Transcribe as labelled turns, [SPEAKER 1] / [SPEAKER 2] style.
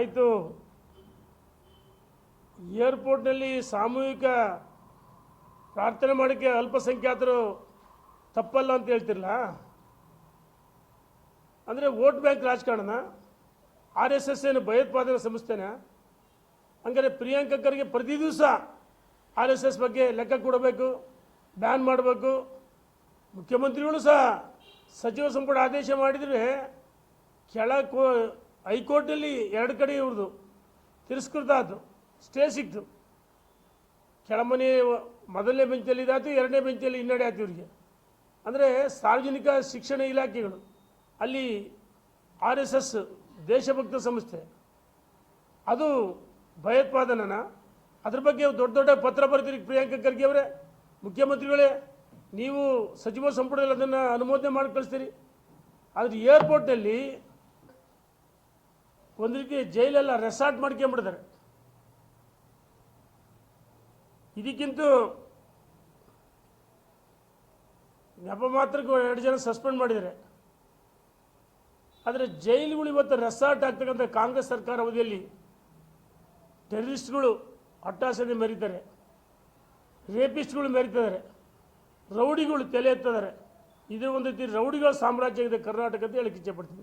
[SPEAKER 1] ಆಯಿತು, ಏರ್ಪೋರ್ಟ್ನಲ್ಲಿ ಸಾಮೂಹಿಕ ಪ್ರಾರ್ಥನೆ ಮಾಡೋಕ್ಕೆ ಅಲ್ಪಸಂಖ್ಯಾತರು ತಪ್ಪಲ್ಲ ಅಂತ ಹೇಳ್ತಿರಲ್ಲ, ಅಂದರೆ ವೋಟ್ ಬ್ಯಾಂಕ್ ರಾಜಕಾರಣ, RSS ಏನು ಭಯೋತ್ಪಾದನಾ ಸಂಸ್ಥೆನ? ಹಂಗಾರೆ ಪ್ರಿಯಾಂಕಾ ಖರ್ಗೆ ಪ್ರತಿ ದಿವಸ RSS ಬಗ್ಗೆ ಲೆಕ್ಕ ಕೊಡಬೇಕು, ಬ್ಯಾನ್ ಮಾಡಬೇಕು. ಮುಖ್ಯಮಂತ್ರಿಗಳು ಸಹ ಸಚಿವ ಸಂಪುಟ ಆದೇಶ ಮಾಡಿದರೆ ಹೈಕೋರ್ಟಲ್ಲಿ 2 ಕಡೆ ಇವ್ರದ್ದು ತಿರಸ್ಕೃತ ಆಯಿತು, ಸ್ಟೇ ಸಿಕ್ತು. ಕೆಳಮನೆ ಮೊದಲನೇ ಬೆಂಚಲ್ಲಿ ಇದಾಯ್ತು, 2ನೇ ಬೆಂಚಲ್ಲಿ ಹಿನ್ನಡೆ ಆಯ್ತು ಇವರಿಗೆ. ಅಂದರೆ ಸಾರ್ವಜನಿಕ ಶಿಕ್ಷಣ ಇಲಾಖೆಗಳು ಅಲ್ಲಿ RSS ದೇಶಭಕ್ತ ಸಂಸ್ಥೆ, ಅದು ಭಯೋತ್ಪಾದನನ? ಅದ್ರ ಬಗ್ಗೆ ದೊಡ್ಡ ದೊಡ್ಡ ಪತ್ರ ಬರ್ತೀರಿ ಪ್ರಿಯಾಂಕಾ ಖರ್ಗೆ ಅವರೇ, ಮುಖ್ಯಮಂತ್ರಿಗಳೇ, ನೀವು ಸಚಿವ ಸಂಪುಟದಲ್ಲಿ ಅದನ್ನು ಅನುಮೋದನೆ ಮಾಡಿ ಕಳಿಸ್ತೀರಿ. ಆದರೆ ಏರ್ಪೋರ್ಟ್ನಲ್ಲಿ ಒಂದು ರೀತಿ ಜೈಲೆಲ್ಲ ರೆಸಾರ್ಟ್ ಮಾಡ್ಕೊಂಬಿಡ್ತಾರೆ. ಇದಕ್ಕಿಂತ ನೆಪ ಮಾತ್ರಕ್ಕೆ 2 ಜನ ಸಸ್ಪೆಂಡ್ ಮಾಡಿದ್ದಾರೆ. ಆದರೆ ಜೈಲುಗಳು ಇವತ್ತು ರೆಸಾರ್ಟ್ ಆಗ್ತಕ್ಕಂಥ ಕಾಂಗ್ರೆಸ್ ಸರ್ಕಾರ ಅವಧಿಯಲ್ಲಿ ಟೆರರಿಸ್ಟ್ಗಳು ಅಟ್ಟಾಸನೆ ಮೆರೀತಾರೆ, ರೇಪಿಸ್ಟ್ಗಳು ಮೆರೀತಿದ್ದಾರೆ, ರೌಡಿಗಳು ತಲೆ ಎತ್ತಿದ್ದಾರೆ. ಇದು ಒಂದು ರೀತಿ ರೌಡಿಗಳ ಸಾಮ್ರಾಜ್ಯ ಇದೆ ಕರ್ನಾಟಕ ಅಂತ ಹೇಳಕ್ಕೆ ಇಚ್ಛೆಪಡ್ತೀನಿ.